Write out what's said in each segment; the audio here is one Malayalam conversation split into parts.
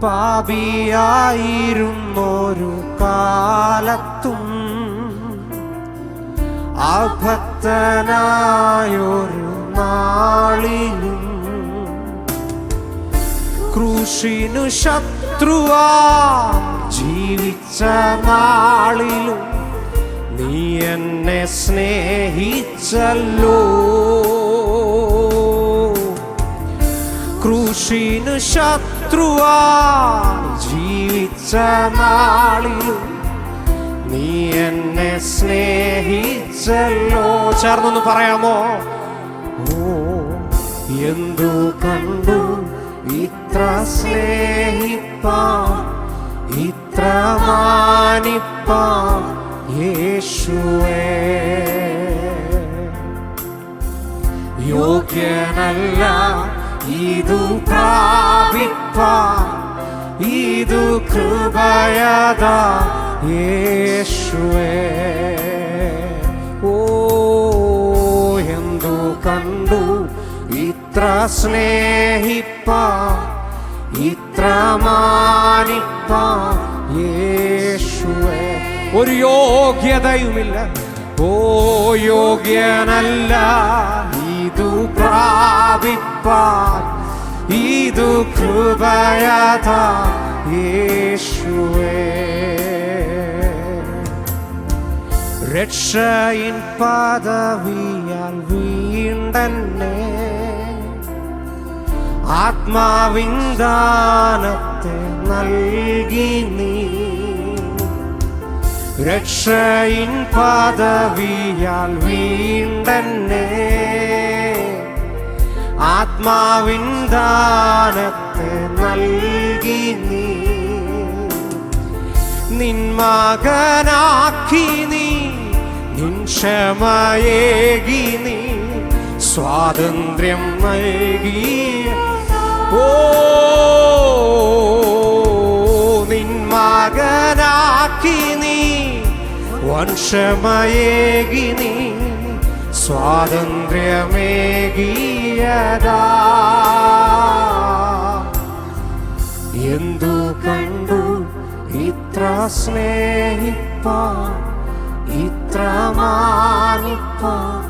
പാപിയായിരുന്നൊരു കാലത്തും അഭക്തനായൊരു നാളിലും ക്രൂശിനു ശത്രുവാ ജീവിച്ച നാളിലും നീ എന്നെ സ്നേഹിച്ചല്ലോ. ക്രൂശിനു ശത്രുവാ ജീവിച്ച നാളിലും നീ എന്നെ സ്നേഹിച്ചല്ലോ. ചേർന്നൊന്ന് പറയാമോ? ഓ എന്തു കണ്ടു ഇത്ര സ്നേഹിപ്പാൻ, ഇത്ര മാനിപ്പാൻ യേശുവേ. യോഗ്യനല്ല ഇതു പ്രാപിപ്പാൻ, ഇതു കൃപയതാ യേശുവേ. ഓ എന്തു കണ്ടു ഇത്ര സ്നേഹിപ്പാൻ, ഇത്ര മാനിപ്പാൻ യേശുവേ. ഒരു യോഗ്യതയുമില്ല, ഓ യോഗ്യനല്ല ഇതു പ്രാപിപ്പാൻ, ഇതു കൃപയതാ യേശുവേ. രക്ഷയിൻ പദവിയാൽ വീണ്ടെന്നെ ആത്മാവിൻ ദാനത്തെ നൽകി നീ. രക്ഷയിൻ പദവിയാൽ വീണ്ടെന്നെ ആത്മാവിൻ ദാനത്തെ നൽകി നീ. നിൻ മകനാക്കി നീ, നിൻ ക്ഷമയേകി നീ, സ്വാതന്ത്ര്യം നൽകി. ഓ നിൻ മകനാക്കി നീ, വംശമയേകി നീ, സ്വാതന്ത്ര്യമേകിയതാ. എന്തു കണ്ടു ഇത്ര സ്നേഹിപ്പാൻ, ഇത്ര മാനിപ്പാൻ.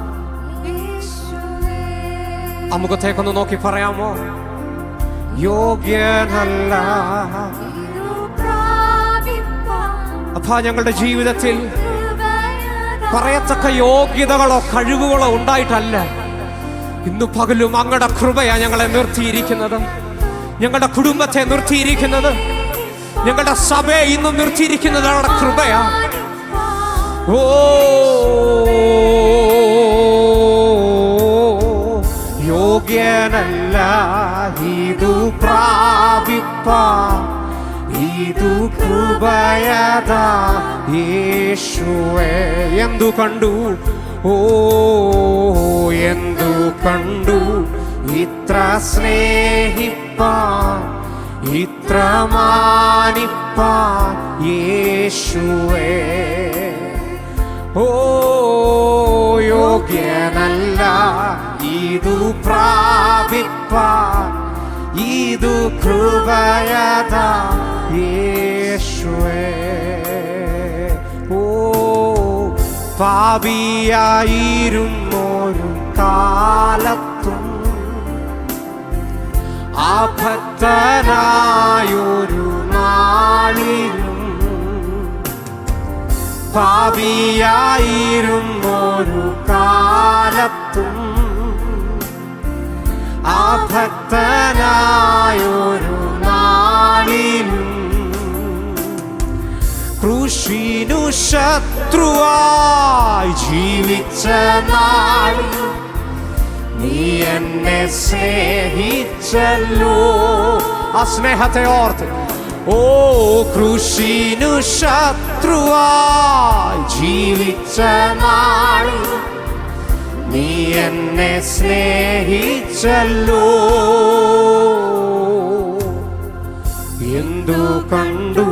ആ മുഖത്തേക്കൊന്ന് നോക്കി പറയാമോ? യോഗ്യനല്ല. അപ്പാ ഞങ്ങളുടെ ജീവിതത്തിൽ പറയത്തക്ക യോഗ്യതകളോ കഴിവുകളോ ഉണ്ടായിട്ടല്ല, ഇന്നു പകലും അങ്ങയുടെ കൃപയാ ഞങ്ങളെ നിർത്തിയിരിക്കുന്നത്, ഞങ്ങളുടെ കുടുംബത്തെ നിർത്തിയിരിക്കുന്നത്, ഞങ്ങളുടെ സഭയെ ഇന്നും നിർത്തിയിരിക്കുന്നത് അങ്ങയുടെ കൃപയാ. ഓ യോഗ്യനല്ല ഇതു പ്രാപിപ്പാൻ, ഇതു കൃപയതാ യേശുവേ. എന്തു കണ്ടു, ഓ എന്തു കണ്ടു ഇത്ര സ്നേഹിപ്പാൻ, ഇത്ര മാനിപ്പാൻ യേശുവേ. ഓ യോഗ്യനല്ല ഇതു പ്രാപിപ്പാൻ, ഇതു കൃപയതാ യേശുവേ. ഓ പാപിയായിരുന്നൊരു കാലത്തും അഭക്തനായൊരു നാളിലും, പാപിയായിരുന്നൊരു കാലത്തും അഭക്തനായൊരു നാളിലും ക്രൂശിനു ശത്രുവായി ജീവിച്ച നാളിലും നീ എന്നെ സ്നേഹിച്ചല്ലോ. ആ സ്നേഹത്തെ ഓർത്ത്, ഓ ക്രൂശിനു ശത്രുവായി ജീവിച്ച നാളിലും നീ എന്നെ സ്നേഹിച്ചല്ലോ. എന്തു കണ്ടു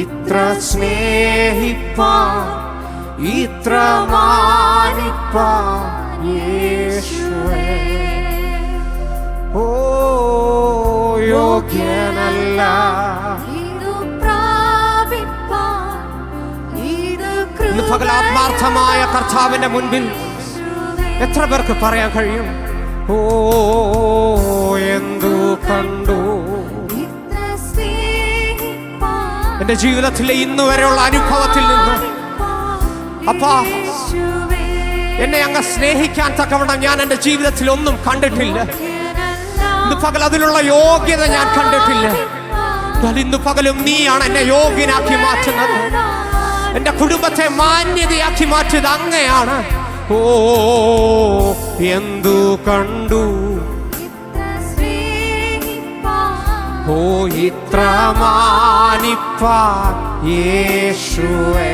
ഇത്ര സ്നേഹിപ്പാൻ, ഇത്ര മാനിപ്പാൻ യേശുവേ. ഓ യോഗ്യനല്ല. ഇന്ന് പകൽ ആത്മാർത്ഥമായ കർത്താവിന്റെ മുൻപിൽ എത്ര പേർക്ക് പറയാൻ കഴിയും? ഓ എന്തു കണ്ടു എന്റെ ജീവിതത്തിലെ ഇന്ന് വരെയുള്ള അനുഭവത്തിൽ നിന്ന്. അപ്പാ, എന്നെ അങ്ങ് സ്നേഹിക്കാൻ തക്കവണ്ണം ഞാൻ എന്റെ ജീവിതത്തിൽ ഒന്നും കണ്ടിട്ടില്ല. ഇന്ന് പകൽ അതിനുള്ള യോഗ്യത ഞാൻ കണ്ടിട്ടില്ല. എന്നാൽ ഇന്ന് പകലും നീയാണ് എന്നെ യോഗ്യനാക്കി മാറ്റുന്നത്. എന്റെ കുടുംബത്തെ മാന്യതയാക്കി മാറ്റിയത് അങ്ങയാണ്. ഓ എന്തു കണ്ടു, ഓ ഇത്ര മാനിപ്പാൻ യേശുവേ.